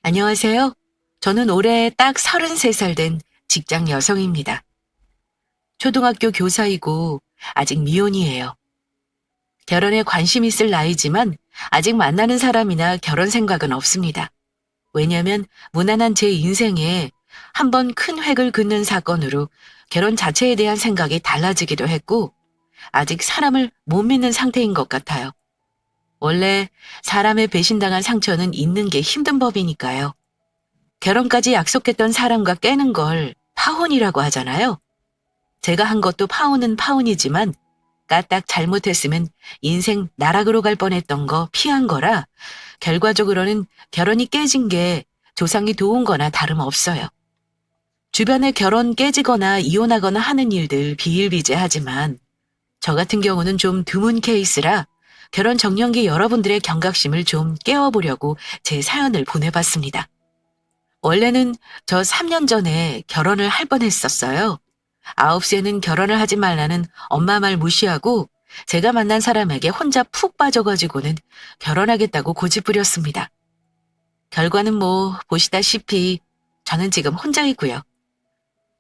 안녕하세요. 저는 올해 딱 33살 된 직장 여성입니다. 초등학교 교사이고 아직 미혼이에요. 결혼에 관심 있을 나이지만 아직 만나는 사람이나 결혼 생각은 없습니다. 왜냐면 무난한 제 인생에 한 번 큰 획을 긋는 사건으로 결혼 자체에 대한 생각이 달라지기도 했고 아직 사람을 못 믿는 상태인 것 같아요. 원래 사람의 배신당한 상처는 잊는 게 힘든 법이니까요. 결혼까지 약속했던 사람과 깨는 걸 파혼이라고 하잖아요. 제가 한 것도 파혼은 파혼이지만 까딱 잘못했으면 인생 나락으로 갈 뻔했던 거 피한 거라 결과적으로는 결혼이 깨진 게 조상이 도운 거나 다름없어요. 주변에 결혼 깨지거나 이혼하거나 하는 일들 비일비재하지만 저 같은 경우는 좀 드문 케이스라 결혼 정년기 여러분들의 경각심을 좀 깨워보려고 제 사연을 보내봤습니다. 원래는 저 3년 전에 결혼을 할 뻔했었어요. 9시에는 결혼을 하지 말라는 엄마 말 무시하고 제가 만난 사람에게 혼자 푹 빠져가지고는 결혼하겠다고 고집부렸습니다. 결과는 뭐 보시다시피 저는 지금 혼자이고요.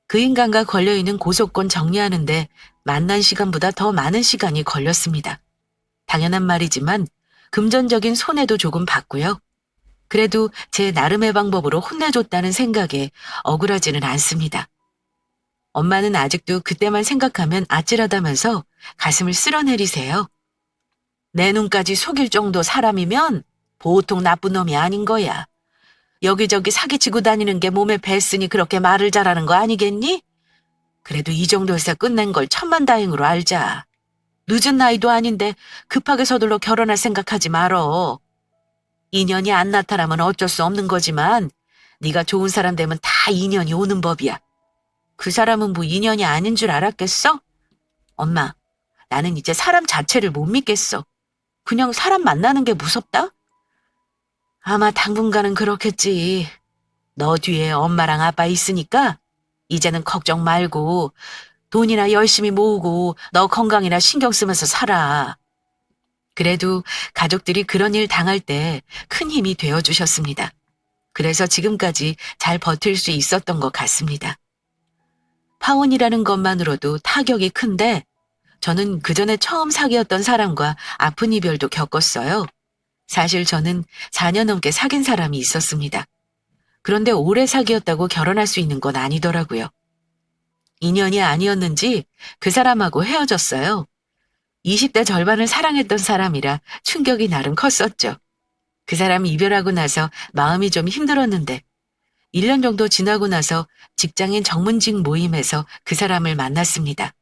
그 인간과 걸려있는 고소권 정리하는데 만난 시간보다 더 많은 시간이 걸렸습니다. 당연한 말이지만 금전적인 손해도 조금 봤고요. 그래도 제 나름의 방법으로 혼내줬다는 생각에 억울하지는 않습니다. 엄마는 아직도 그때만 생각하면 아찔하다면서 가슴을 쓸어내리세요. 내 눈까지 속일 정도 사람이면 보통 나쁜 놈이 아닌 거야. 여기저기 사기치고 다니는 게 몸에 뱄으니 그렇게 말을 잘하는 거 아니겠니? 그래도 이 정도에서 끝낸 걸 천만다행으로 알자. 늦은 나이도 아닌데 급하게 서둘러 결혼할 생각하지 말어. 인연이 안 나타나면 어쩔 수 없는 거지만 네가 좋은 사람 되면 다 인연이 오는 법이야. 그 사람은 뭐 인연이 아닌 줄 알았겠어? 엄마, 나는 이제 사람 자체를 못 믿겠어. 그냥 사람 만나는 게 무섭다? 아마 당분간은 그렇겠지. 너 뒤에 엄마랑 아빠 있으니까 이제는 걱정 말고 돈이나 열심히 모으고 너 건강이나 신경 쓰면서 살아. 그래도 가족들이 그런 일 당할 때 큰 힘이 되어주셨습니다. 그래서 지금까지 잘 버틸 수 있었던 것 같습니다. 파혼이라는 것만으로도 타격이 큰데 저는 그전에 처음 사귀었던 사람과 아픈 이별도 겪었어요. 사실 저는 4년 넘게 사귄 사람이 있었습니다. 그런데 오래 사귀었다고 결혼할 수 있는 건 아니더라고요. 인연이 아니었는지 그 사람하고 헤어졌어요. 20대 절반을 사랑했던 사람이라 충격이 나름 컸었죠. 그 사람이 이별하고 나서 마음이 좀 힘들었는데 1년 정도 지나고 나서 직장인 정문직 모임에서 그 사람을 만났습니다.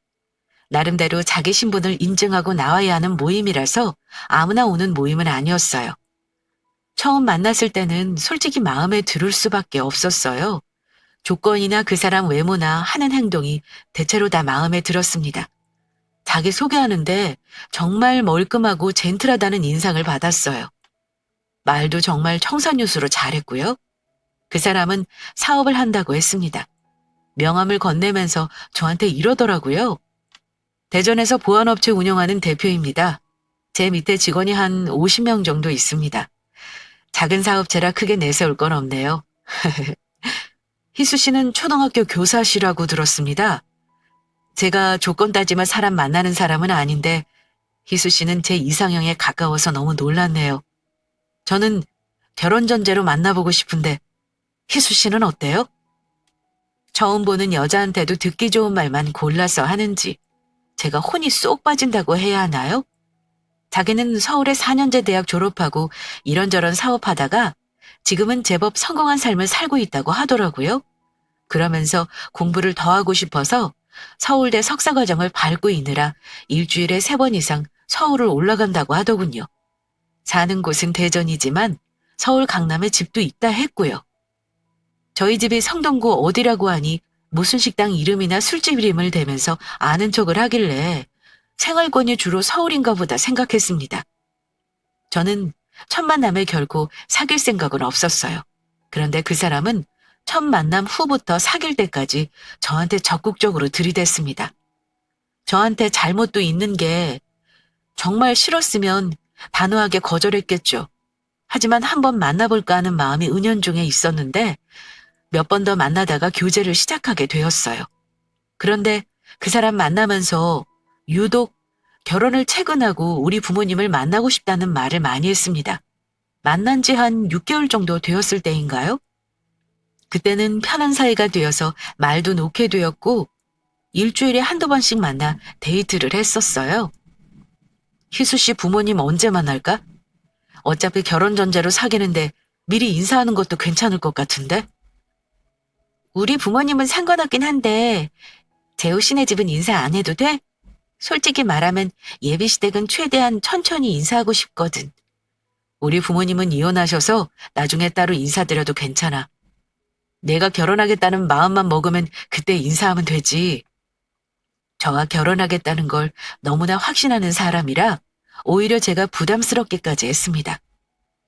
나름대로 자기 신분을 인증하고 나와야 하는 모임이라서 아무나 오는 모임은 아니었어요. 처음 만났을 때는 솔직히 마음에 들을 수밖에 없었어요. 조건이나 그 사람 외모나 하는 행동이 대체로 다 마음에 들었습니다. 자기 소개하는데 정말 멀끔하고 젠틀하다는 인상을 받았어요. 말도 정말 청산유수로 잘했고요. 그 사람은 사업을 한다고 했습니다. 명함을 건네면서 저한테 이러더라고요. 대전에서 보안업체 운영하는 대표입니다. 제 밑에 직원이 한 50명 정도 있습니다. 작은 사업체라 크게 내세울 건 없네요. 희수 씨는 초등학교 교사시라고 들었습니다. 제가 조건 따지면 사람 만나는 사람은 아닌데 희수 씨는 제 이상형에 가까워서 너무 놀랐네요. 저는 결혼 전제로 만나보고 싶은데 희수 씨는 어때요? 처음 보는 여자한테도 듣기 좋은 말만 골라서 하는지 제가 혼이 쏙 빠진다고 해야 하나요? 자기는 서울의 4년제 대학 졸업하고 이런저런 사업하다가 지금은 제법 성공한 삶을 살고 있다고 하더라고요. 그러면서 공부를 더 하고 싶어서 서울대 석사과정을 밟고 있느라 일주일에 3번 이상 서울을 올라간다고 하더군요. 사는 곳은 대전이지만 서울 강남에 집도 있다 했고요. 저희 집이 성동구 어디라고 하니 무슨 식당 이름이나 술집 이름을 대면서 아는 척을 하길래 생활권이 주로 서울인가 보다 생각했습니다. 저는 첫 만남에 결코 사귈 생각은 없었어요. 그런데 그 사람은 첫 만남 후부터 사귈 때까지 저한테 적극적으로 들이댔습니다. 저한테 잘못도 있는 게 정말 싫었으면 단호하게 거절했겠죠. 하지만 한번 만나볼까 하는 마음이 은연중에 있었는데 몇 번 더 만나다가 교제를 시작하게 되었어요. 그런데 그 사람 만나면서 유독 결혼을 채근하고 우리 부모님을 만나고 싶다는 말을 많이 했습니다. 만난 지 한 6개월 정도 되었을 때인가요? 그때는 편한 사이가 되어서 말도 놓게 되었고 일주일에 한두 번씩 만나 데이트를 했었어요. 희수 씨 부모님 언제 만날까? 어차피 결혼 전제로 사귀는데 미리 인사하는 것도 괜찮을 것 같은데? 우리 부모님은 상관없긴 한데 재우 씨네 집은 인사 안 해도 돼? 솔직히 말하면 예비 시댁은 최대한 천천히 인사하고 싶거든. 우리 부모님은 이혼하셔서 나중에 따로 인사드려도 괜찮아. 내가 결혼하겠다는 마음만 먹으면 그때 인사하면 되지. 저와 결혼하겠다는 걸 너무나 확신하는 사람이라 오히려 제가 부담스럽게까지 했습니다.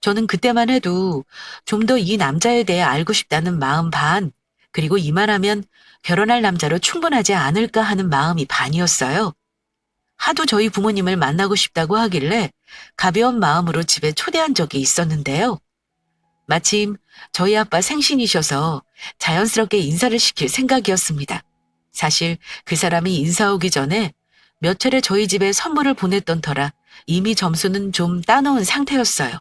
저는 그때만 해도 좀 더 이 남자에 대해 알고 싶다는 마음 반, 그리고 이만하면 결혼할 남자로 충분하지 않을까 하는 마음이 반이었어요. 하도 저희 부모님을 만나고 싶다고 하길래 가벼운 마음으로 집에 초대한 적이 있었는데요. 마침 저희 아빠 생신이셔서 자연스럽게 인사를 시킬 생각이었습니다. 사실 그 사람이 인사 오기 전에 몇 차례 저희 집에 선물을 보냈던 터라 이미 점수는 좀 따놓은 상태였어요.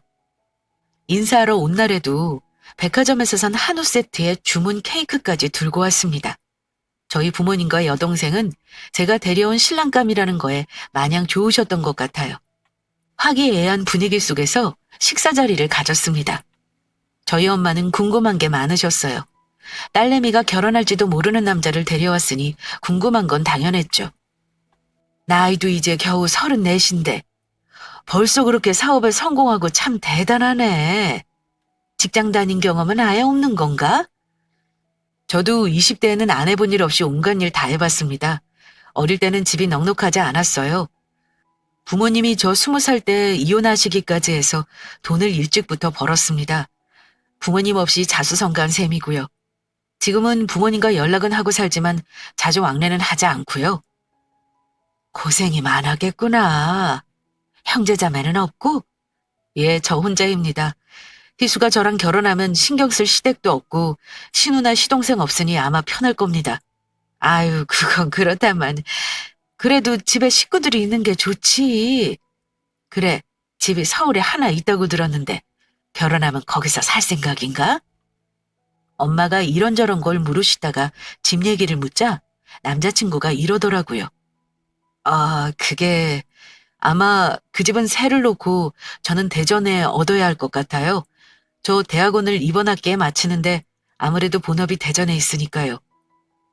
인사하러 온 날에도 백화점에서 산 한우 세트에 주문 케이크까지 들고 왔습니다. 저희 부모님과 여동생은 제가 데려온 신랑감이라는 거에 마냥 좋으셨던 것 같아요. 화기애애한 분위기 속에서 식사 자리를 가졌습니다. 저희 엄마는 궁금한 게 많으셨어요. 딸내미가 결혼할지도 모르는 남자를 데려왔으니 궁금한 건 당연했죠. 나이도 이제 겨우 34인데 벌써 그렇게 사업에 성공하고 참 대단하네. 직장 다닌 경험은 아예 없는 건가? 저도 20대에는 안 해본 일 없이 온갖 일 다 해봤습니다. 어릴 때는 집이 넉넉하지 않았어요. 부모님이 저 20살 때 이혼하시기까지 해서 돈을 일찍부터 벌었습니다. 부모님 없이 자수성가한 셈이고요. 지금은 부모님과 연락은 하고 살지만 자주 왕래는 하지 않고요. 고생이 많았겠구나. 형제자매는 없고? 예, 저 혼자입니다. 희수가 저랑 결혼하면 신경 쓸 시댁도 없고 신우나 시동생 없으니 아마 편할 겁니다. 아유, 그건 그렇다만 그래도 집에 식구들이 있는 게 좋지. 그래, 집이 서울에 하나 있다고 들었는데 결혼하면 거기서 살 생각인가? 엄마가 이런저런 걸 물으시다가 집 얘기를 묻자 남자친구가 이러더라고요. 아, 그게 아마 그 집은 새를 놓고 저는 대전에 얻어야 할 것 같아요. 저 대학원을 이번 학기에 마치는데 아무래도 본업이 대전에 있으니까요.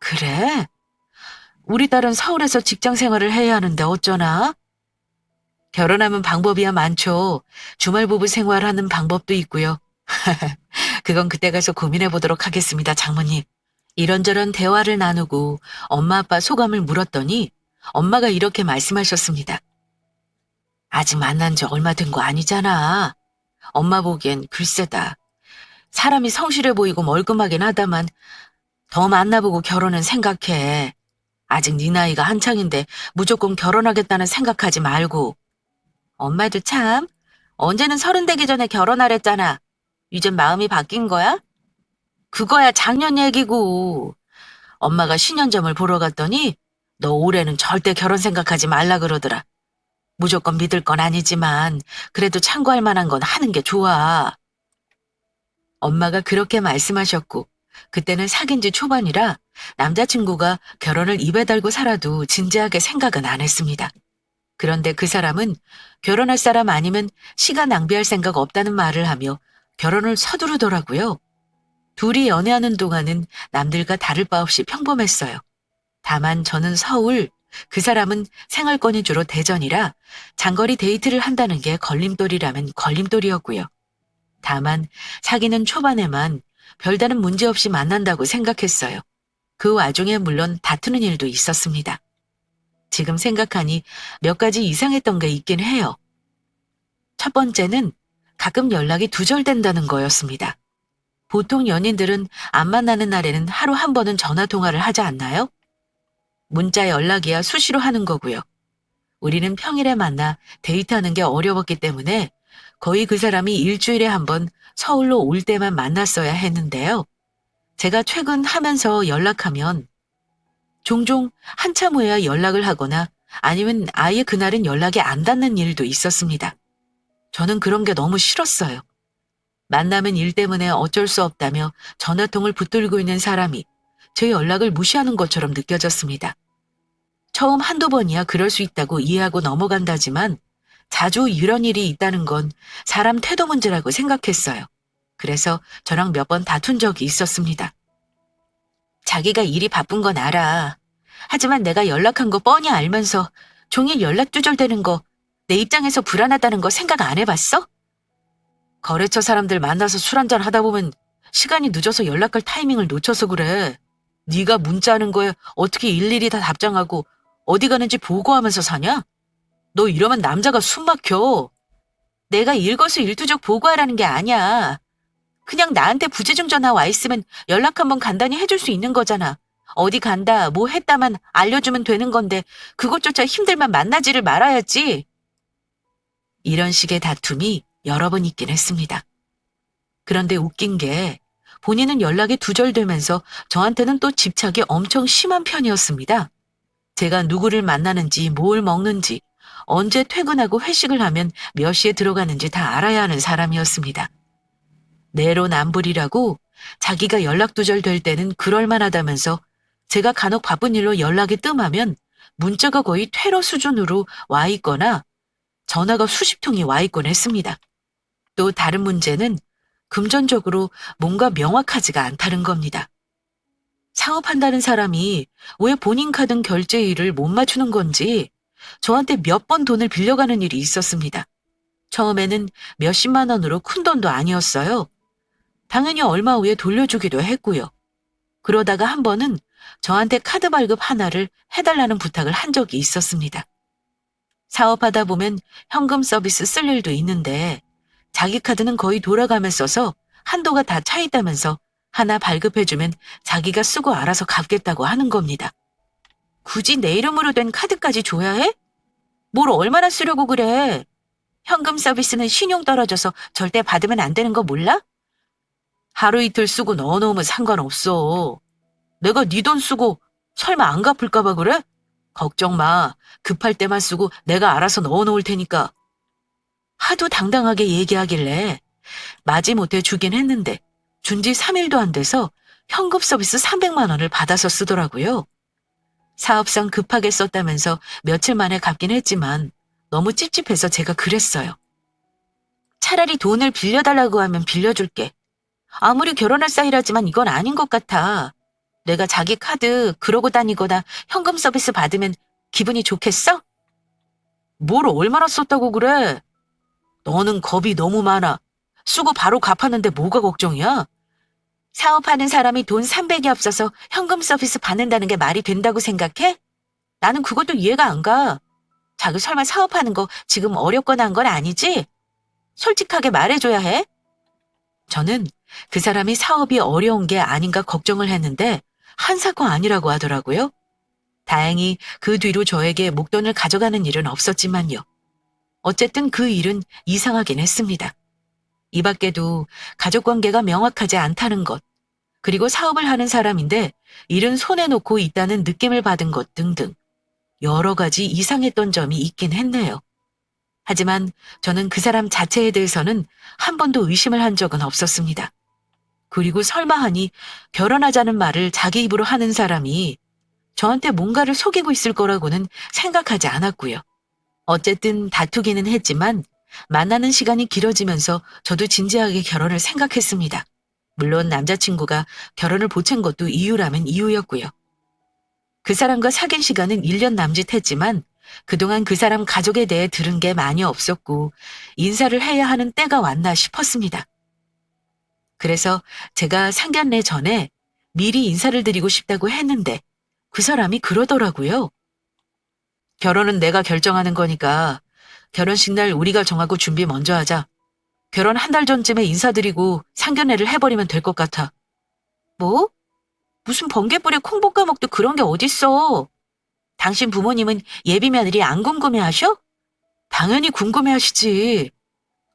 그래? 우리 딸은 서울에서 직장 생활을 해야 하는데 어쩌나? 결혼하면 방법이야 많죠. 주말 부부 생활하는 방법도 있고요. 그건 그때 가서 고민해 보도록 하겠습니다, 장모님. 이런저런 대화를 나누고 엄마 아빠 소감을 물었더니 엄마가 이렇게 말씀하셨습니다. 아직 만난 지 얼마 된 거 아니잖아. 엄마 보기엔 글쎄다. 사람이 성실해 보이고 멀끔하긴 하다만 더 만나보고 결혼은 생각해. 아직 네 나이가 한창인데 무조건 결혼하겠다는 생각하지 말고. 엄마도 참 언제는 30 되기 전에 결혼하랬잖아. 이젠 마음이 바뀐 거야? 그거야 작년 얘기고. 엄마가 신년점을 보러 갔더니 너 올해는 절대 결혼 생각하지 말라 그러더라. 무조건 믿을 건 아니지만 그래도 참고할 만한 건 하는 게 좋아. 엄마가 그렇게 말씀하셨고 그때는 사귄 지 초반이라 남자친구가 결혼을 입에 달고 살아도 진지하게 생각은 안 했습니다. 그런데 그 사람은 결혼할 사람 아니면 시간 낭비할 생각 없다는 말을 하며 결혼을 서두르더라고요. 둘이 연애하는 동안은 남들과 다를 바 없이 평범했어요. 다만 저는 서울, 그 사람은 생활권이 주로 대전이라 장거리 데이트를 한다는 게 걸림돌이라면 걸림돌이었고요. 다만 사귀는 초반에만 별다른 문제 없이 만난다고 생각했어요. 그 와중에 물론 다투는 일도 있었습니다. 지금 생각하니 몇 가지 이상했던 게 있긴 해요. 첫 번째는 가끔 연락이 두절된다는 거였습니다. 보통 연인들은 안 만나는 날에는 하루 한 번은 전화 통화를 하지 않나요? 문자 연락이야 수시로 하는 거고요. 우리는 평일에 만나 데이트하는 게 어려웠기 때문에 거의 그 사람이 일주일에 한 번 서울로 올 때만 만났어야 했는데요. 제가 최근 하면서 연락하면 종종 한참 후에야 연락을 하거나 아니면 아예 그날은 연락이 안 닿는 일도 있었습니다. 저는 그런 게 너무 싫었어요. 만나면 일 때문에 어쩔 수 없다며 전화통을 붙들고 있는 사람이 제 연락을 무시하는 것처럼 느껴졌습니다. 처음 한두 번이야 그럴 수 있다고 이해하고 넘어간다지만 자주 이런 일이 있다는 건 사람 태도 문제라고 생각했어요. 그래서 저랑 몇 번 다툰 적이 있었습니다. 자기가 일이 바쁜 건 알아. 하지만 내가 연락한 거 뻔히 알면서 종일 연락 두절되는 거 내 입장에서 불안하다는 거 생각 안 해봤어? 거래처 사람들 만나서 술 한잔 하다 보면 시간이 늦어서 연락할 타이밍을 놓쳐서 그래. 네가 문자하는 거에 어떻게 일일이 다 답장하고 어디 가는지 보고하면서 사냐? 너 이러면 남자가 숨 막혀. 내가 일거수일투족 보고하라는 게 아니야. 그냥 나한테 부재중 전화 와 있으면 연락 한번 간단히 해줄 수 있는 거잖아. 어디 간다, 뭐 했다만 알려주면 되는 건데 그것조차 힘들면 만나지를 말아야지. 이런 식의 다툼이 여러 번 있긴 했습니다. 그런데 웃긴 게 본인은 연락이 두절되면서 저한테는 또 집착이 엄청 심한 편이었습니다. 제가 누구를 만나는지, 뭘 먹는지, 언제 퇴근하고 회식을 하면 몇 시에 들어가는지 다 알아야 하는 사람이었습니다. 내로남불이라고 자기가 연락 두절될 때는 그럴만하다면서 제가 간혹 바쁜 일로 연락이 뜸하면 문자가 거의 퇴로 수준으로 와 있거나 전화가 수십 통이 와 있곤 했습니다. 또 다른 문제는 금전적으로 뭔가 명확하지가 않다는 겁니다. 사업한다는 사람이 왜 본인 카드 결제일을 못 맞추는 건지 저한테 몇 번 돈을 빌려가는 일이 있었습니다. 처음에는 몇십만 원으로 큰 돈도 아니었어요. 당연히 얼마 후에 돌려주기도 했고요. 그러다가 한 번은 저한테 카드 발급 하나를 해달라는 부탁을 한 적이 있었습니다. 사업하다 보면 현금 서비스 쓸 일도 있는데 자기 카드는 거의 돌아가며 써서 한도가 다 차 있다면서 하나 발급해주면 자기가 쓰고 알아서 갚겠다고 하는 겁니다. 굳이 내 이름으로 된 카드까지 줘야 해? 뭘 얼마나 쓰려고 그래? 현금 서비스는 신용 떨어져서 절대 받으면 안 되는 거 몰라? 하루 이틀 쓰고 넣어놓으면 상관없어. 내가 네 돈 쓰고 설마 안 갚을까 봐 그래? 걱정 마. 급할 때만 쓰고 내가 알아서 넣어놓을 테니까. 하도 당당하게 얘기하길래 마지못해 주긴 했는데 준 지 3일도 안 돼서 현금 서비스 300만 원을 받아서 쓰더라고요. 사업상 급하게 썼다면서 며칠 만에 갚긴 했지만 너무 찝찝해서 제가 그랬어요. 차라리 돈을 빌려달라고 하면 빌려줄게. 아무리 결혼할 사이라지만 이건 아닌 것 같아. 내가 자기 카드 그러고 다니거나 현금 서비스 받으면 기분이 좋겠어? 뭘 얼마나 썼다고 그래? 너는 겁이 너무 많아. 쓰고 바로 갚았는데 뭐가 걱정이야? 사업하는 사람이 돈 300이 없어서 현금 서비스 받는다는 게 말이 된다고 생각해? 나는 그것도 이해가 안 가. 자기 설마 사업하는 거 지금 어렵거나 한 건 아니지? 솔직하게 말해줘야 해. 저는 그 사람이 사업이 어려운 게 아닌가 걱정을 했는데 한사코 아니라고 하더라고요. 다행히 그 뒤로 저에게 목돈을 가져가는 일은 없었지만요. 어쨌든 그 일은 이상하긴 했습니다. 이 밖에도 가족관계가 명확하지 않다는 것, 그리고 사업을 하는 사람인데 일은 손에 놓고 있다는 느낌을 받은 것 등등 여러 가지 이상했던 점이 있긴 했네요. 하지만 저는 그 사람 자체에 대해서는 한 번도 의심을 한 적은 없었습니다. 그리고 설마 하니 결혼하자는 말을 자기 입으로 하는 사람이 저한테 뭔가를 속이고 있을 거라고는 생각하지 않았고요. 어쨌든 다투기는 했지만 만나는 시간이 길어지면서 저도 진지하게 결혼을 생각했습니다. 물론 남자친구가 결혼을 보챈 것도 이유라면 이유였고요. 그 사람과 사귄 시간은 1년 남짓했지만 그동안 그 사람 가족에 대해 들은 게 많이 없었고 인사를 해야 하는 때가 왔나 싶었습니다. 그래서 제가 상견례 전에 미리 인사를 드리고 싶다고 했는데 그 사람이 그러더라고요. 결혼은 내가 결정하는 거니까 결혼식 날 우리가 정하고 준비 먼저 하자. 결혼 한 달 전쯤에 인사드리고 상견례를 해버리면 될 것 같아. 뭐? 무슨 번개불에 콩 볶아 먹도 그런 게 어딨어. 당신 부모님은 예비 며느리 안 궁금해하셔? 당연히 궁금해하시지.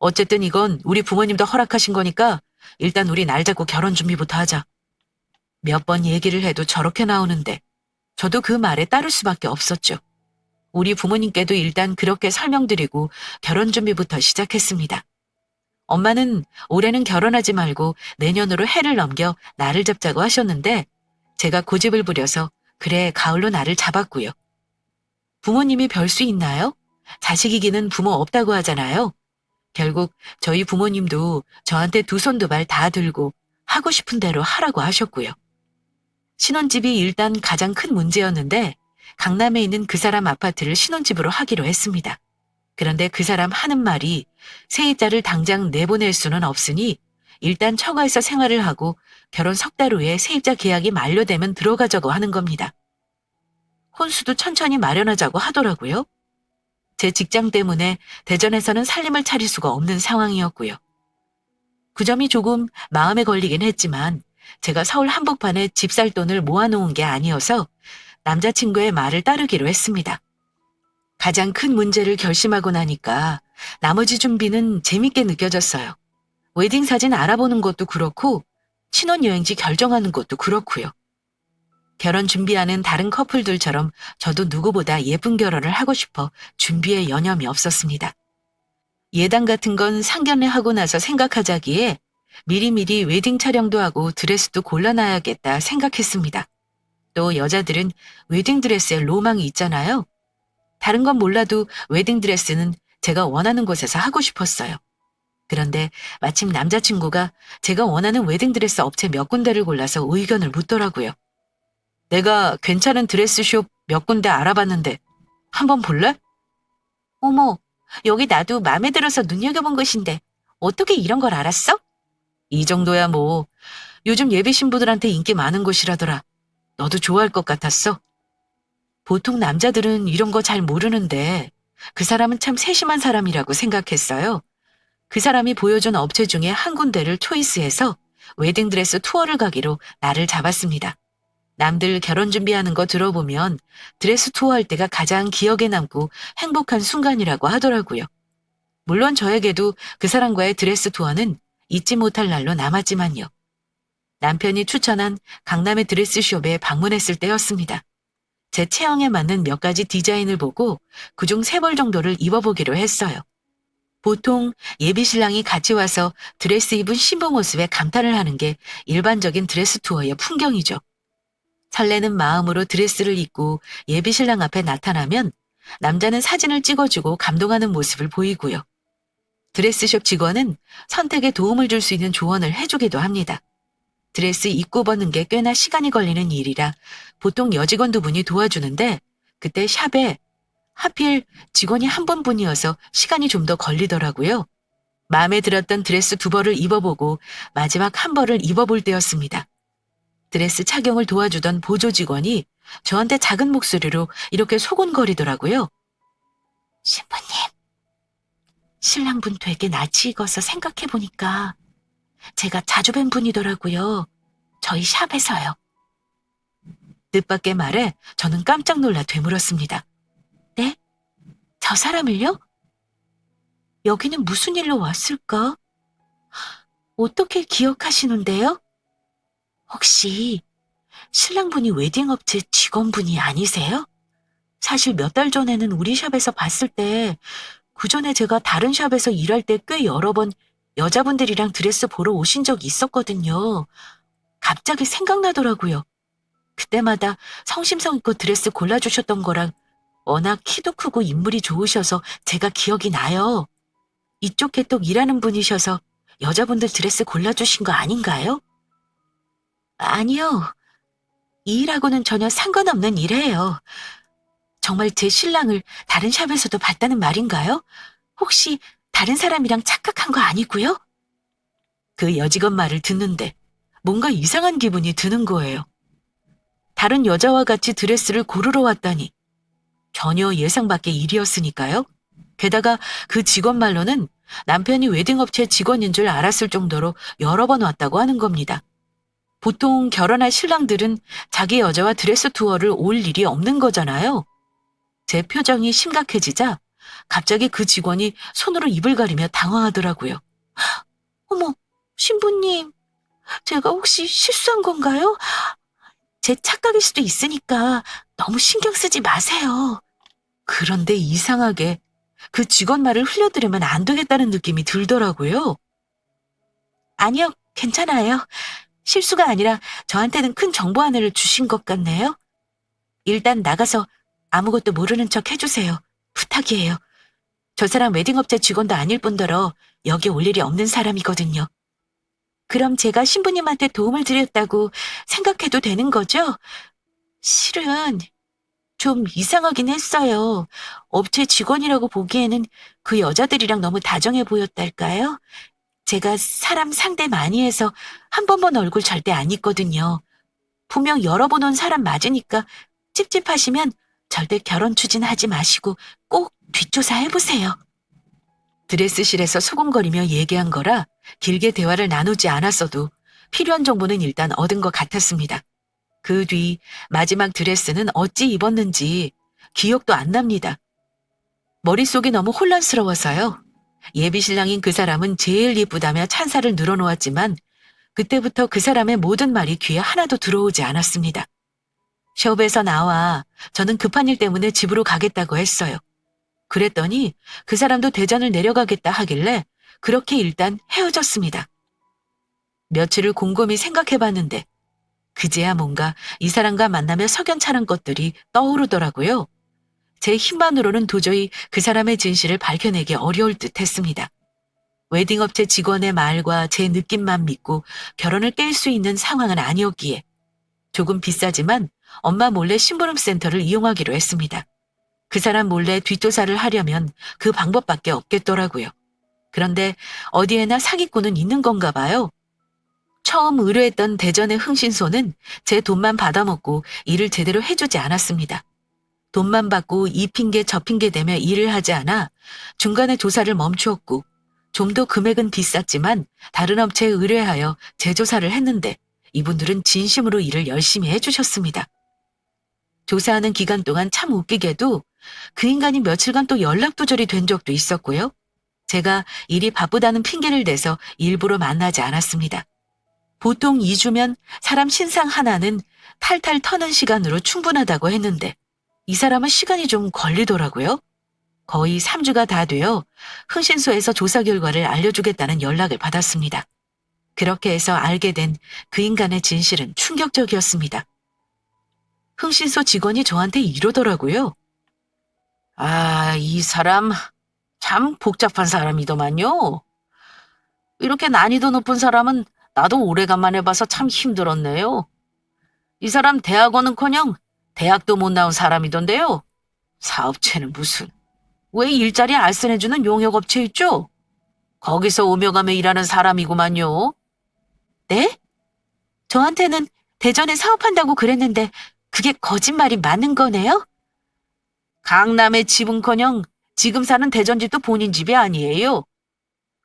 어쨌든 이건 우리 부모님도 허락하신 거니까 일단 우리 날 잡고 결혼 준비부터 하자. 몇 번 얘기를 해도 저렇게 나오는데 저도 그 말에 따를 수밖에 없었죠. 우리 부모님께도 일단 그렇게 설명드리고 결혼 준비부터 시작했습니다. 엄마는 올해는 결혼하지 말고 내년으로 해를 넘겨 날을 잡자고 하셨는데 제가 고집을 부려서 그래 가을로 날을 잡았고요. 부모님이 별 수 있나요? 자식이기는 부모 없다고 하잖아요. 결국 저희 부모님도 저한테 두 손 두 발 다 들고 하고 싶은 대로 하라고 하셨고요. 신혼집이 일단 가장 큰 문제였는데 강남에 있는 그 사람 아파트를 신혼집으로 하기로 했습니다. 그런데 그 사람 하는 말이 세입자를 당장 내보낼 수는 없으니 일단 처가에서 생활을 하고 결혼 석 달 후에 세입자 계약이 만료되면 들어가자고 하는 겁니다. 혼수도 천천히 마련하자고 하더라고요. 제 직장 때문에 대전에서는 살림을 차릴 수가 없는 상황이었고요. 그 점이 조금 마음에 걸리긴 했지만 제가 서울 한복판에 집 살 돈을 모아놓은 게 아니어서 남자친구의 말을 따르기로 했습니다. 가장 큰 문제를 결심하고 나니까 나머지 준비는 재밌게 느껴졌어요. 웨딩 사진 알아보는 것도 그렇고 신혼여행지 결정하는 것도 그렇고요. 결혼 준비하는 다른 커플들처럼 저도 누구보다 예쁜 결혼을 하고 싶어 준비에 여념이 없었습니다. 예당 같은 건 상견례 하고 나서 생각하자기에 미리미리 웨딩 촬영도 하고 드레스도 골라놔야겠다 생각했습니다. 또 여자들은 웨딩드레스에 로망이 있잖아요. 다른 건 몰라도 웨딩드레스는 제가 원하는 곳에서 하고 싶었어요. 그런데 마침 남자친구가 제가 원하는 웨딩드레스 업체 몇 군데를 골라서 의견을 묻더라고요. 내가 괜찮은 드레스숍 몇 군데 알아봤는데 한번 볼래? 어머, 여기 나도 마음에 들어서 눈여겨본 곳인데 어떻게 이런 걸 알았어? 이 정도야 뭐. 요즘 예비 신부들한테 인기 많은 곳이라더라. 너도 좋아할 것 같았어. 보통 남자들은 이런 거 잘 모르는데 그 사람은 참 세심한 사람이라고 생각했어요. 그 사람이 보여준 업체 중에 한 군데를 초이스해서 웨딩드레스 투어를 가기로 날을 잡았습니다. 남들 결혼 준비하는 거 들어보면 드레스 투어 할 때가 가장 기억에 남고 행복한 순간이라고 하더라고요. 물론 저에게도 그 사람과의 드레스 투어는 잊지 못할 날로 남았지만요. 남편이 추천한 강남의 드레스숍에 방문했을 때였습니다. 제 체형에 맞는 몇 가지 디자인을 보고 그중 3벌 정도를 입어보기로 했어요. 보통 예비 신랑이 같이 와서 드레스 입은 신부 모습에 감탄을 하는 게 일반적인 드레스 투어의 풍경이죠. 설레는 마음으로 드레스를 입고 예비 신랑 앞에 나타나면 남자는 사진을 찍어주고 감동하는 모습을 보이고요. 드레스숍 직원은 선택에 도움을 줄 수 있는 조언을 해주기도 합니다. 드레스 입고 벗는 게 꽤나 시간이 걸리는 일이라 보통 여직원 2분이 도와주는데 그때 샵에 하필 직원이 한 분뿐이어서 시간이 좀 더 걸리더라고요. 마음에 들었던 드레스 2벌을 입어보고 마지막 한 벌을 입어볼 때였습니다. 드레스 착용을 도와주던 보조 직원이 저한테 작은 목소리로 이렇게 소곤거리더라고요. 신부님, 신랑분 되게 낯이 익어서 생각해보니까 제가 자주 뵌 분이더라고요. 저희 샵에서요. 뜻밖의 말에 저는 깜짝 놀라 되물었습니다. 네? 저 사람을요? 여기는 무슨 일로 왔을까? 어떻게 기억하시는데요? 혹시 신랑분이 웨딩업체 직원분이 아니세요? 사실 몇 달 전에는 우리 샵에서 봤을 때 그전에 제가 다른 샵에서 일할 때 꽤 여러 번 여자분들이랑 드레스 보러 오신 적이 있었거든요. 갑자기 생각나더라고요. 그때마다 성심성의껏 드레스 골라주셨던 거랑 워낙 키도 크고 인물이 좋으셔서 제가 기억이 나요. 이쪽 계통 일하는 분이셔서 여자분들 드레스 골라주신 거 아닌가요? 아니요. 이 일하고는 전혀 상관없는 일이에요. 정말 제 신랑을 다른 샵에서도 봤다는 말인가요? 혹시 다른 사람이랑 착각한 거 아니고요? 그 여직원 말을 듣는데 뭔가 이상한 기분이 드는 거예요. 다른 여자와 같이 드레스를 고르러 왔다니 전혀 예상 밖의 일이었으니까요. 게다가 그 직원 말로는 남편이 웨딩업체 직원인 줄 알았을 정도로 여러 번 왔다고 하는 겁니다. 보통 결혼할 신랑들은 자기 여자와 드레스 투어를 올 일이 없는 거잖아요. 제 표정이 심각해지자 갑자기 그 직원이 손으로 입을 가리며 당황하더라고요. 어머, 신부님, 제가 혹시 실수한 건가요? 제 착각일 수도 있으니까 너무 신경 쓰지 마세요. 그런데 이상하게 그 직원 말을 흘려들으면 안 되겠다는 느낌이 들더라고요. 아니요, 괜찮아요. 실수가 아니라 저한테는 큰 정보 하나를 주신 것 같네요. 일단 나가서 아무것도 모르는 척 해주세요. 부탁이에요. 저 사람 웨딩업체 직원도 아닐 뿐더러 여기 올 일이 없는 사람이거든요. 그럼 제가 신부님한테 도움을 드렸다고 생각해도 되는 거죠? 실은 좀 이상하긴 했어요. 업체 직원이라고 보기에는 그 여자들이랑 너무 다정해 보였달까요? 제가 사람 상대 많이 해서 한 번 본 얼굴 절대 안 잊거든요. 분명 여러 번 온 사람 맞으니까 찝찝하시면 절대 결혼 추진하지 마시고 꼭 뒷조사 해보세요. 드레스실에서 소곤거리며 얘기한 거라 길게 대화를 나누지 않았어도 필요한 정보는 일단 얻은 것 같았습니다. 그 뒤 마지막 드레스는 어찌 입었는지 기억도 안 납니다. 머릿속이 너무 혼란스러워서요. 예비신랑인 그 사람은 제일 예쁘다며 찬사를 늘어놓았지만 그때부터 그 사람의 모든 말이 귀에 하나도 들어오지 않았습니다. 숍에서 나와 저는 급한 일 때문에 집으로 가겠다고 했어요. 그랬더니 그 사람도 대전을 내려가겠다 하길래 그렇게 일단 헤어졌습니다. 며칠을 곰곰이 생각해봤는데 그제야 뭔가 이 사람과 만나며 석연찮은 것들이 떠오르더라고요. 제 힘만으로는 도저히 그 사람의 진실을 밝혀내기 어려울 듯 했습니다. 웨딩업체 직원의 말과 제 느낌만 믿고 결혼을 깰 수 있는 상황은 아니었기에 조금 비싸지만 엄마 몰래 심부름 센터를 이용하기로 했습니다. 그 사람 몰래 뒷조사를 하려면 그 방법밖에 없겠더라고요. 그런데 어디에나 사기꾼은 있는 건가 봐요. 처음 의뢰했던 대전의 흥신소는 제 돈만 받아먹고 일을 제대로 해주지 않았습니다. 돈만 받고 이 핑계 저 핑계 대며 일을 하지 않아 중간에 조사를 멈추었고 좀 더 금액은 비쌌지만 다른 업체에 의뢰하여 재조사를 했는데 이분들은 진심으로 일을 열심히 해주셨습니다. 조사하는 기간 동안 참 웃기게도 그 인간이 며칠간 또 연락 두절이 된 적도 있었고요. 제가 일이 바쁘다는 핑계를 대서 일부러 만나지 않았습니다. 보통 2주면 사람 신상 하나는 탈탈 터는 시간으로 충분하다고 했는데 이 사람은 시간이 좀 걸리더라고요. 거의 3주가 다 되어 흥신소에서 조사 결과를 알려주겠다는 연락을 받았습니다. 그렇게 해서 알게 된 그 인간의 진실은 충격적이었습니다. 흥신소 직원이 저한테 이러더라고요. 아, 이 사람 참 복잡한 사람이더만요. 이렇게 난이도 높은 사람은 나도 오래간만에 봐서 참 힘들었네요. 이 사람 대학원은커녕 대학도 못 나온 사람이던데요. 사업체는 무슨. 왜 일자리 알선해주는 용역업체 있죠? 거기서 오며 가며 일하는 사람이구만요. 네? 저한테는 대전에 사업한다고 그랬는데 그게 거짓말이 맞는 거네요? 강남의 집은커녕 지금 사는 대전 집도 본인 집이 아니에요.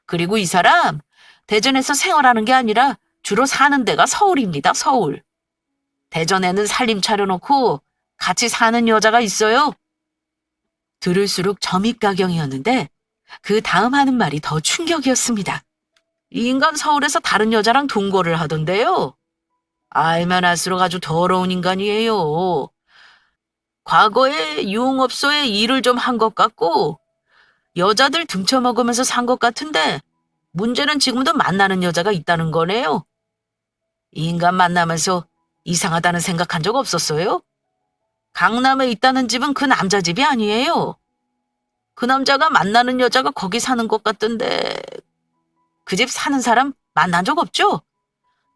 그리고 이 사람 대전에서 생활하는 게 아니라 주로 사는 데가 서울입니다. 서울. 대전에는 살림 차려놓고 같이 사는 여자가 있어요. 들을수록 점입가경이었는데 그 다음 하는 말이 더 충격이었습니다. 이 인간 서울에서 다른 여자랑 동거를 하던데요. 알면 알수록 아주 더러운 인간이에요. 과거에 유흥업소에 일을 좀 한 것 같고 여자들 등쳐먹으면서 산 것 같은데 문제는 지금도 만나는 여자가 있다는 거네요. 이 인간 만나면서 이상하다는 생각한 적 없었어요? 강남에 있다는 집은 그 남자 집이 아니에요. 그 남자가 만나는 여자가 거기 사는 것 같던데 그 집 사는 사람 만난 적 없죠?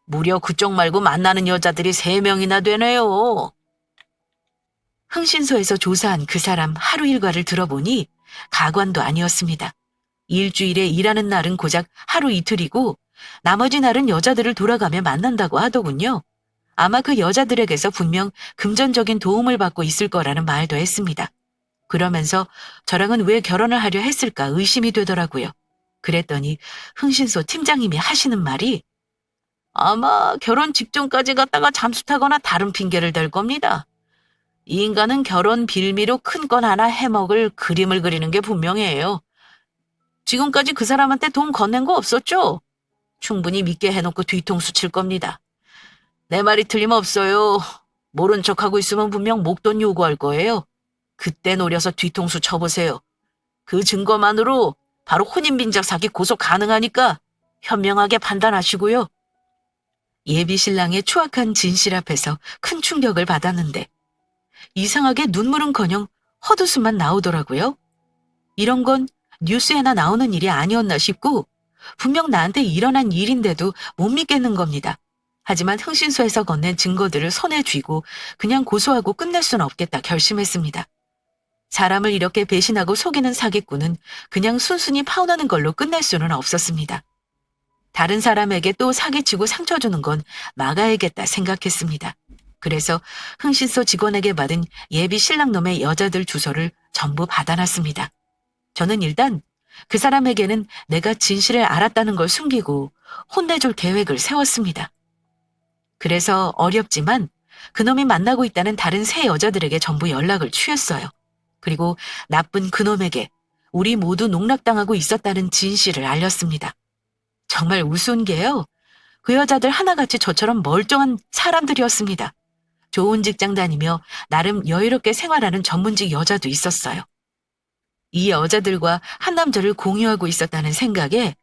무려 그쪽 말고 만나는 여자들이 3명이나 되네요. 흥신소에서 조사한 그 사람 하루 일과를 들어보니 가관도 아니었습니다. 일주일에 일하는 날은 고작 하루 이틀이고 나머지 날은 여자들을 돌아가며 만난다고 하더군요. 아마 그 여자들에게서 분명 금전적인 도움을 받고 있을 거라는 말도 했습니다. 그러면서 저랑은 왜 결혼을 하려 했을까 의심이 되더라고요. 그랬더니 흥신소 팀장님이 하시는 말이 아마 결혼 직전까지 갔다가 잠수 타거나 다른 핑계를 댈 겁니다. 이 인간은 결혼 빌미로 큰 건 하나 해먹을 그림을 그리는 게 분명해요. 지금까지 그 사람한테 돈 건넨 거 없었죠? 충분히 믿게 해놓고 뒤통수 칠 겁니다. 내 말이 틀림없어요. 모른 척하고 있으면 분명 목돈 요구할 거예요. 그때 노려서 뒤통수 쳐보세요. 그 증거만으로 바로 혼인빈작 사기 고소 가능하니까 현명하게 판단하시고요. 예비 신랑의 추악한 진실 앞에서 큰 충격을 받았는데 이상하게 눈물은커녕 헛웃음만 나오더라고요. 이런 건 뉴스에나 나오는 일이 아니었나 싶고 분명 나한테 일어난 일인데도 못 믿겠는 겁니다. 하지만 흥신소에서 건넨 증거들을 손에 쥐고 그냥 고소하고 끝낼 수는 없겠다 결심했습니다. 사람을 이렇게 배신하고 속이는 사기꾼은 그냥 순순히 파혼하는 걸로 끝낼 수는 없었습니다. 다른 사람에게 또 사기치고 상처 주는 건 막아야겠다 생각했습니다. 그래서 흥신소 직원에게 받은 예비 신랑놈의 여자들 주소를 전부 받아놨습니다. 저는 일단 그 사람에게는 내가 진실을 알았다는 걸 숨기고 혼내줄 계획을 세웠습니다. 그래서 어렵지만 그놈이 만나고 있다는 다른 세 여자들에게 전부 연락을 취했어요. 그리고 나쁜 그놈에게 우리 모두 농락당하고 있었다는 진실을 알렸습니다. 정말 우스운 게요. 그 여자들 하나같이 저처럼 멀쩡한 사람들이었습니다. 좋은 직장 다니며 나름 여유롭게 생활하는 전문직 여자도 있었어요. 이 여자들과 한 남자를 공유하고 있었다는 생각에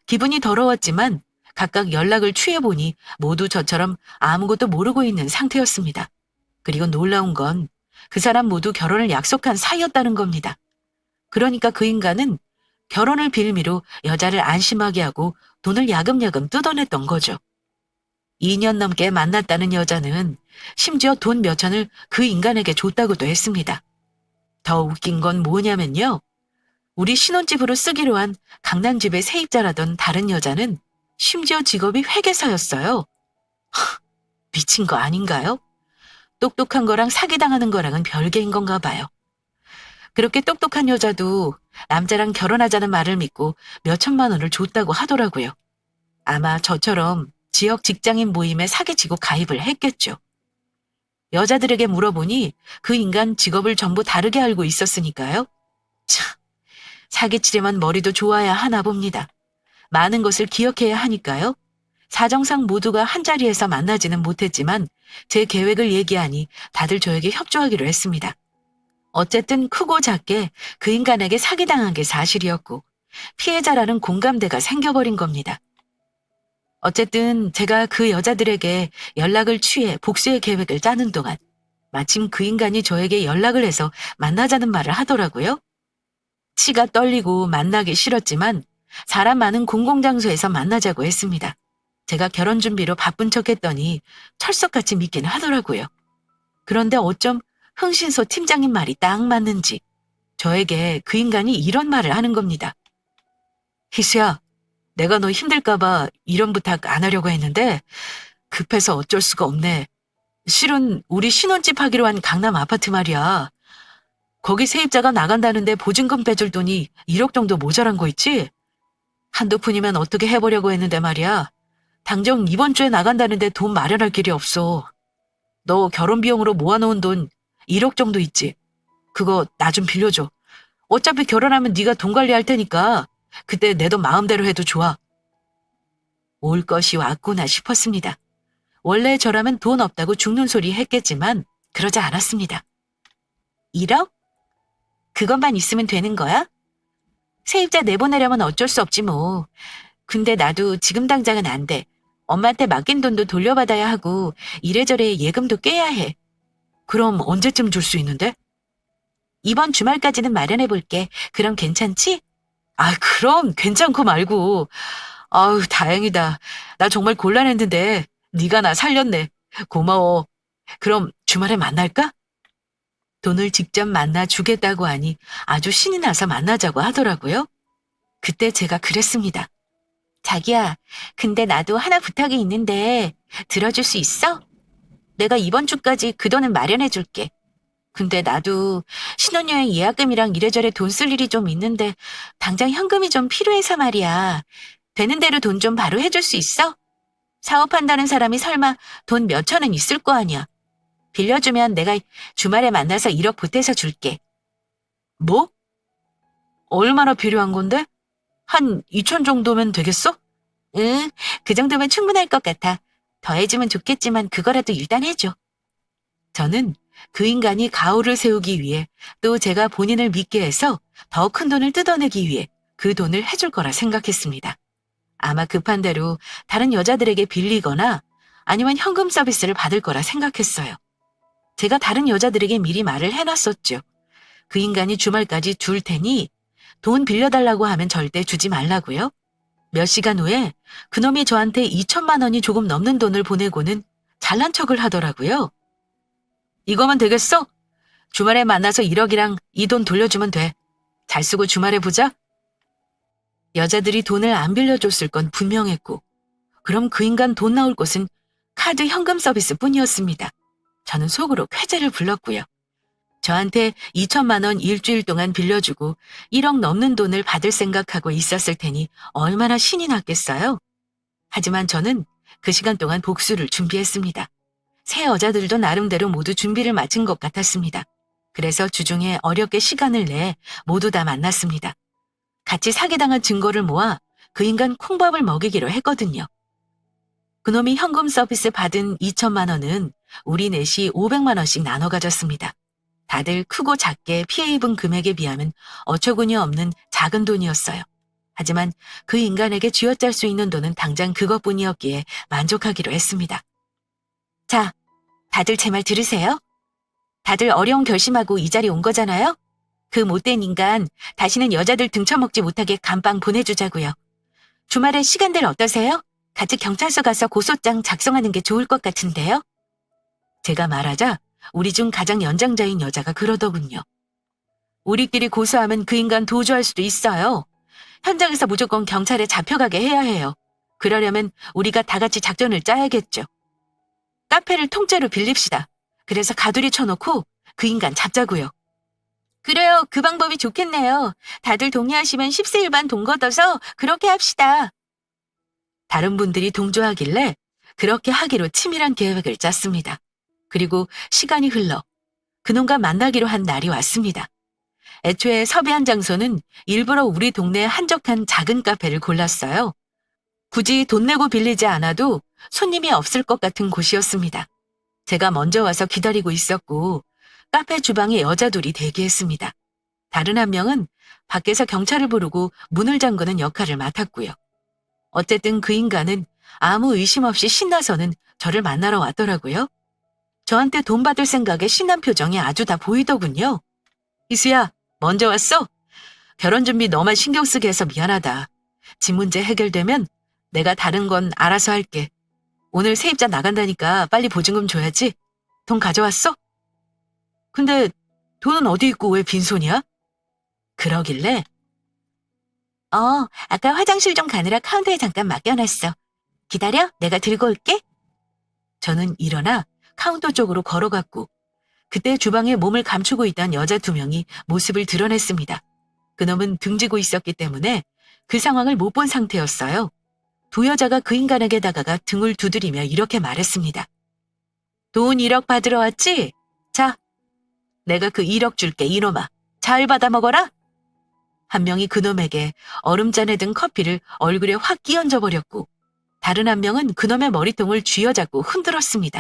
기분이 더러웠지만 각각 연락을 취해보니 모두 저처럼 아무것도 모르고 있는 상태였습니다. 그리고 놀라운 건 그 사람 모두 결혼을 약속한 사이였다는 겁니다. 그러니까 그 인간은 결혼을 빌미로 여자를 안심하게 하고 돈을 야금야금 뜯어냈던 거죠. 2년 넘게 만났다는 여자는 심지어 돈 몇천을 그 인간에게 줬다고도 했습니다. 더 웃긴 건 뭐냐면요. 우리 신혼집으로 쓰기로 한 강남집의 세입자라던 다른 여자는 심지어 직업이 회계사였어요. 미친 거 아닌가요? 똑똑한 거랑 사기당하는 거랑은 별개인 건가 봐요. 그렇게 똑똑한 여자도 남자랑 결혼하자는 말을 믿고 몇천만 원을 줬다고 하더라고요. 아마 저처럼 지역 직장인 모임에 사기치고 가입을 했겠죠. 여자들에게 물어보니 그 인간 직업을 전부 다르게 알고 있었으니까요. 참, 사기치려면 머리도 좋아야 하나 봅니다. 많은 것을 기억해야 하니까요. 사정상 모두가 한자리에서 만나지는 못했지만 제 계획을 얘기하니 다들 저에게 협조하기로 했습니다. 어쨌든 크고 작게 그 인간에게 사기당한 게 사실이었고 피해자라는 공감대가 생겨버린 겁니다. 어쨌든 제가 그 여자들에게 연락을 취해 복수의 계획을 짜는 동안 마침 그 인간이 저에게 연락을 해서 만나자는 말을 하더라고요. 치가 떨리고 만나기 싫었지만 사람 많은 공공장소에서 만나자고 했습니다. 제가 결혼 준비로 바쁜 척했더니 철석같이 믿기는 하더라고요. 그런데 어쩜 흥신소 팀장님 말이 딱 맞는지 저에게 그 인간이 이런 말을 하는 겁니다. 희수야, 내가 너 힘들까봐 이런 부탁 안 하려고 했는데 급해서 어쩔 수가 없네. 실은 우리 신혼집 하기로 한 강남 아파트 말이야. 거기 세입자가 나간다는데 보증금 빼줄 돈이 1억 정도 모자란 거 있지? 한두 푼이면 어떻게 해보려고 했는데 말이야. 당장 이번 주에 나간다는데 돈 마련할 길이 없어. 너 결혼 비용으로 모아놓은 돈 1억 정도 있지? 그거 나 좀 빌려줘. 어차피 결혼하면 네가 돈 관리할 테니까 그때 내 돈 마음대로 해도 좋아. 올 것이 왔구나 싶었습니다. 원래 저라면 돈 없다고 죽는 소리 했겠지만 그러지 않았습니다. 1억? 그것만 있으면 되는 거야? 세입자 내보내려면 어쩔 수 없지 뭐. 근데 나도 지금 당장은 안 돼. 엄마한테 맡긴 돈도 돌려받아야 하고 이래저래 예금도 깨야 해. 그럼 언제쯤 줄 수 있는데? 이번 주말까지는 마련해볼게. 그럼 괜찮지? 아, 그럼 괜찮고 말고. 아유, 다행이다. 나 정말 곤란했는데 네가 나 살렸네. 고마워. 그럼 주말에 만날까? 돈을 직접 만나 주겠다고 하니 아주 신이 나서 만나자고 하더라고요. 그때 제가 그랬습니다. 자기야, 근데 나도 하나 부탁이 있는데 들어줄 수 있어? 내가 이번 주까지 그 돈은 마련해줄게. 근데 나도 신혼여행 예약금이랑 이래저래 돈 쓸 일이 좀 있는데 당장 현금이 좀 필요해서 말이야. 되는 대로 돈 좀 바로 해줄 수 있어? 사업한다는 사람이 설마 돈 몇천은 있을 거 아니야. 빌려주면 내가 주말에 만나서 1억 보태서 줄게. 뭐? 얼마나 필요한 건데? 한 2천 정도면 되겠어? 응, 그 정도면 충분할 것 같아. 더해주면 좋겠지만 그거라도 일단 해줘. 저는 그 인간이 가오를 세우기 위해 또 제가 본인을 믿게 해서 더 큰 돈을 뜯어내기 위해 그 돈을 해줄 거라 생각했습니다. 아마 급한 대로 다른 여자들에게 빌리거나 아니면 현금 서비스를 받을 거라 생각했어요. 제가 다른 여자들에게 미리 말을 해놨었죠. 그 인간이 주말까지 줄 테니 돈 빌려달라고 하면 절대 주지 말라고요. 몇 시간 후에 그놈이 저한테 2천만 원이 조금 넘는 돈을 보내고는 잘난 척을 하더라고요. 이거면 되겠어? 주말에 만나서 1억이랑 이 돈 돌려주면 돼. 잘 쓰고 주말에 보자. 여자들이 돈을 안 빌려줬을 건 분명했고, 그럼 그 인간 돈 나올 곳은 카드 현금 서비스 뿐이었습니다. 저는 속으로 쾌재를 불렀고요. 저한테 2천만 원 일주일 동안 빌려주고 1억 넘는 돈을 받을 생각하고 있었을 테니 얼마나 신이 났겠어요? 하지만 저는 그 시간 동안 복수를 준비했습니다. 새 여자들도 나름대로 모두 준비를 마친 것 같았습니다. 그래서 주중에 어렵게 시간을 내 모두 다 만났습니다. 같이 사기당한 증거를 모아 그 인간 콩밥을 먹이기로 했거든요. 그놈이 현금 서비스 받은 2천만 원은 우리 넷이 500만 원씩 나눠 가졌습니다. 다들 크고 작게 피해 입은 금액에 비하면 어처구니 없는 작은 돈이었어요. 하지만 그 인간에게 쥐어짤 수 있는 돈은 당장 그것뿐이었기에 만족하기로 했습니다. 자, 다들 제 말 들으세요? 다들 어려운 결심하고 이 자리에 온 거잖아요? 그 못된 인간 다시는 여자들 등쳐먹지 못하게 감방 보내주자고요. 주말에 시간들 어떠세요? 같이 경찰서 가서 고소장 작성하는 게 좋을 것 같은데요? 제가 말하자 우리 중 가장 연장자인 여자가 그러더군요. 우리끼리 고소하면 그 인간 도주할 수도 있어요. 현장에서 무조건 경찰에 잡혀가게 해야 해요. 그러려면 우리가 다 같이 작전을 짜야겠죠. 카페를 통째로 빌립시다. 그래서 가두리 쳐놓고 그 인간 잡자고요. 그래요. 그 방법이 좋겠네요. 다들 동의하시면 10세 일반 돈 걷어서 그렇게 합시다. 다른 분들이 동조하길래 그렇게 하기로 치밀한 계획을 짰습니다. 그리고 시간이 흘러 그놈과 만나기로 한 날이 왔습니다. 애초에 섭외한 장소는 일부러 우리 동네의 한적한 작은 카페를 골랐어요. 굳이 돈 내고 빌리지 않아도 손님이 없을 것 같은 곳이었습니다. 제가 먼저 와서 기다리고 있었고 카페 주방에 여자 둘이 대기했습니다. 다른 한 명은 밖에서 경찰을 부르고 문을 잠그는 역할을 맡았고요. 어쨌든 그 인간은 아무 의심 없이 신나서는 저를 만나러 왔더라고요. 저한테 돈 받을 생각에 신난 표정이 아주 다 보이더군요. 이수야, 먼저 왔어? 결혼 준비 너만 신경 쓰게 해서 미안하다. 집 문제 해결되면 내가 다른 건 알아서 할게. 오늘 세입자 나간다니까 빨리 보증금 줘야지. 돈 가져왔어? 근데 돈은 어디 있고 왜 빈손이야? 그러길래 아까 화장실 좀 가느라 카운터에 잠깐 맡겨놨어. 기다려, 내가 들고 올게. 저는 일어나 카운터 쪽으로 걸어갔고 그때 주방에 몸을 감추고 있던 여자 2명이 모습을 드러냈습니다. 그놈은 등지고 있었기 때문에 그 상황을 못 본 상태였어요. 두 여자가 그 인간에게 다가가 등을 두드리며 이렇게 말했습니다. 돈 1억 받으러 왔지? 자, 내가 그 1억 줄게 이놈아. 잘 받아 먹어라. 한 명이 그놈에게 얼음잔에 든 커피를 얼굴에 확 끼얹어 버렸고 다른 한 명은 그놈의 머리통을 쥐어잡고 흔들었습니다.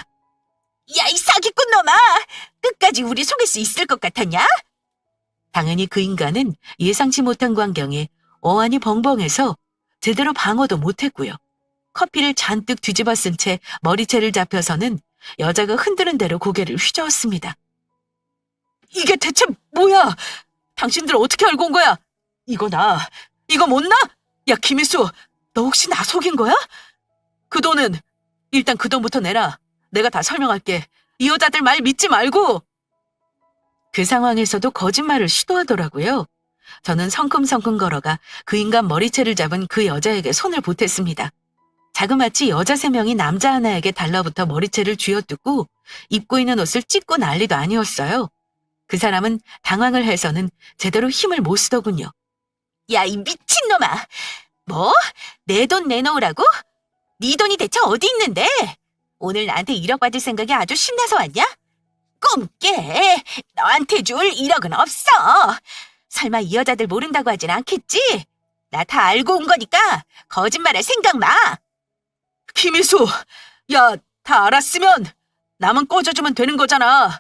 야, 이 사기꾼 놈아! 끝까지 우리 속일 수 있을 것 같았냐? 당연히 그 인간은 예상치 못한 광경에 어안이 벙벙해서 제대로 방어도 못했고요. 커피를 잔뜩 뒤집어 쓴 채 머리채를 잡혀서는 여자가 흔드는 대로 고개를 휘저었습니다. 이게 대체 뭐야? 당신들 어떻게 알고 온 거야? 이거 못 나? 야, 김희수, 너 혹시 나 속인 거야? 그 돈은 일단 그 돈부터 내라. 내가 다 설명할게. 이 여자들 말 믿지 말고. 그 상황에서도 거짓말을 시도하더라고요. 저는 성큼성큼 걸어가 그 인간 머리채를 잡은 그 여자에게 손을 보탰습니다. 자그마치 여자 3명이 남자 하나에게 달라붙어 머리채를 쥐어뜯고 입고 있는 옷을 찢고 난리도 아니었어요. 그 사람은 당황을 해서는 제대로 힘을 못 쓰더군요. 야, 이 미친놈아! 뭐? 내 돈 내놓으라고? 네 돈이 대체 어디 있는데? 오늘 나한테 1억 받을 생각이 아주 신나서 왔냐? 꿈깨. 너한테 줄 1억은 없어. 설마 이 여자들 모른다고 하진 않겠지? 나 다 알고 온 거니까 거짓말할 생각 마. 김희수, 야, 다 알았으면 나만 꺼져주면 되는 거잖아.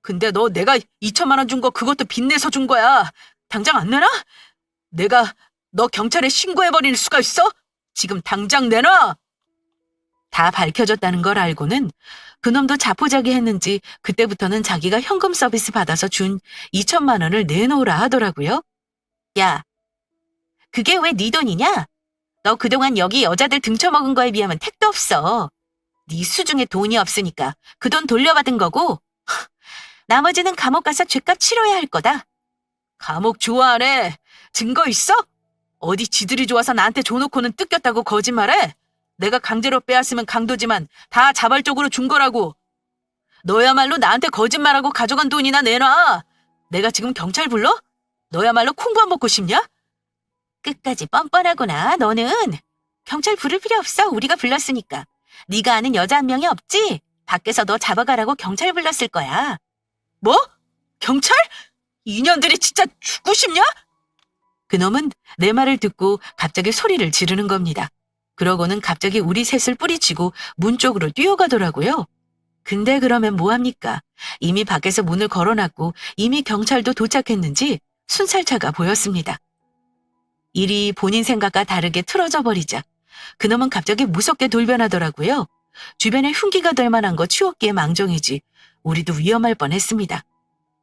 근데 너 내가 2천만 원 준 거 그것도 빚내서 준 거야. 당장 안 내놔? 내가 너 경찰에 신고해버릴 수가 있어? 지금 당장 내놔! 다 밝혀졌다는 걸 알고는 그놈도 자포자기했는지 그때부터는 자기가 현금 서비스 받아서 준 2천만 원을 내놓으라 하더라고요. 야, 그게 왜 네 돈이냐? 너 그동안 여기 여자들 등쳐먹은 거에 비하면 택도 없어. 네 수중에 돈이 없으니까 그 돈 돌려받은 거고 나머지는 감옥 가서 죗값 치러야 할 거다. 감옥 좋아하네. 증거 있어? 어디 지들이 좋아서 나한테 줘놓고는 뜯겼다고 거짓말해? 내가 강제로 빼앗으면 강도지만 다 자발적으로 준 거라고. 너야말로 나한테 거짓말하고 가져간 돈이나 내놔. 내가 지금 경찰 불러? 너야말로 콩밥 먹고 싶냐? 끝까지 뻔뻔하구나, 너는. 경찰 부를 필요 없어. 우리가 불렀으니까. 네가 아는 여자 한 명이 없지? 밖에서 너 잡아가라고 경찰 불렀을 거야. 뭐? 경찰? 이년들이 진짜 죽고 싶냐? 그놈은 내 말을 듣고 갑자기 소리를 지르는 겁니다. 그러고는 갑자기 우리 셋을 뿌리치고 문 쪽으로 뛰어가더라고요. 근데 그러면 뭐합니까? 이미 밖에서 문을 걸어놨고 이미 경찰도 도착했는지 순찰차가 보였습니다. 일이 본인 생각과 다르게 틀어져 버리자 그놈은 갑자기 무섭게 돌변하더라고요. 주변에 흉기가 될 만한 거 치웠기에 망정이지 우리도 위험할 뻔했습니다.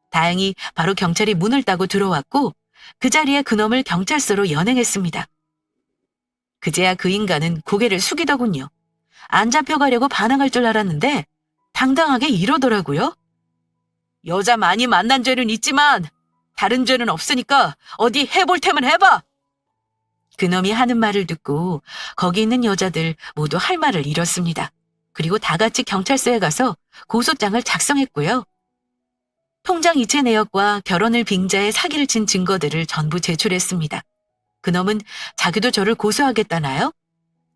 다행히 바로 경찰이 문을 따고 들어왔고 그 자리에 그놈을 경찰서로 연행했습니다. 그제야 그 인간은 고개를 숙이더군요. 안 잡혀가려고 반항할 줄 알았는데 당당하게 이러더라고요. 여자 많이 만난 죄는 있지만 다른 죄는 없으니까 어디 해볼 테면 해봐. 그놈이 하는 말을 듣고 거기 있는 여자들 모두 할 말을 잃었습니다. 그리고 다 같이 경찰서에 가서 고소장을 작성했고요. 통장 이체 내역과 결혼을 빙자해 사기를 친 증거들을 전부 제출했습니다. 그놈은 자기도 저를 고소하겠다나요?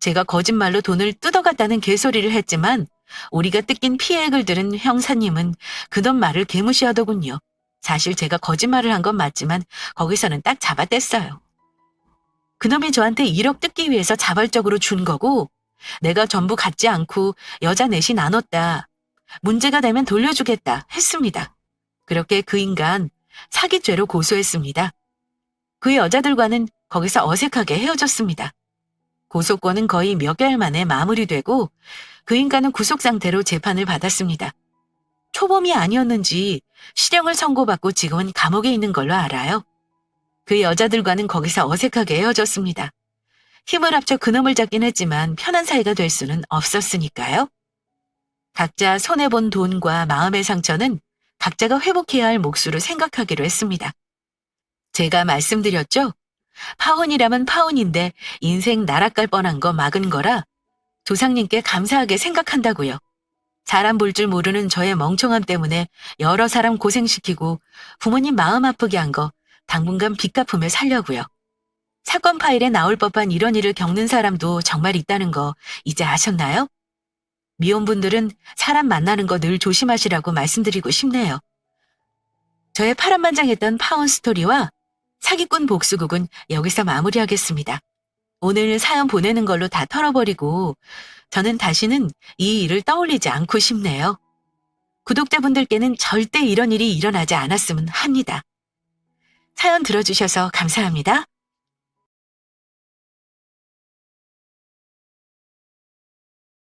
제가 거짓말로 돈을 뜯어갔다는 개소리를 했지만 우리가 뜯긴 피해액을 들은 형사님은 그놈 말을 개무시하더군요. 사실 제가 거짓말을 한 건 맞지만 거기서는 딱 잡아댔어요. 그놈이 저한테 1억 뜯기 위해서 자발적으로 준 거고 내가 전부 갖지 않고 여자 넷이 나눴다. 문제가 되면 돌려주겠다 했습니다. 그렇게 그 인간 사기죄로 고소했습니다. 그 여자들과는 거기서 어색하게 헤어졌습니다. 고소권은 거의 몇 개월 만에 마무리되고 그 인간은 구속 상태로 재판을 받았습니다. 초범이 아니었는지 실형을 선고받고 지금은 감옥에 있는 걸로 알아요. 그 여자들과는 거기서 어색하게 헤어졌습니다. 힘을 합쳐 그놈을 잡긴 했지만 편한 사이가 될 수는 없었으니까요. 각자 손해본 돈과 마음의 상처는 각자가 회복해야 할 몫으로 생각하기로 했습니다. 제가 말씀드렸죠? 파혼이라면 파혼인데 인생 나락갈 뻔한 거 막은 거라 조상님께 감사하게 생각한다고요. 사람 볼 줄 모르는 저의 멍청함 때문에 여러 사람 고생시키고 부모님 마음 아프게 한 거 당분간 빚 갚으며 살려고요. 사건 파일에 나올 법한 이런 일을 겪는 사람도 정말 있다는 거 이제 아셨나요? 미혼분들은 사람 만나는 거 늘 조심하시라고 말씀드리고 싶네요. 저의 파란만장했던 파혼 스토리와 사기꾼 복수극은 여기서 마무리하겠습니다. 오늘 사연 보내는 걸로 다 털어버리고 저는 다시는 이 일을 떠올리지 않고 싶네요. 구독자분들께는 절대 이런 일이 일어나지 않았으면 합니다. 사연 들어주셔서 감사합니다.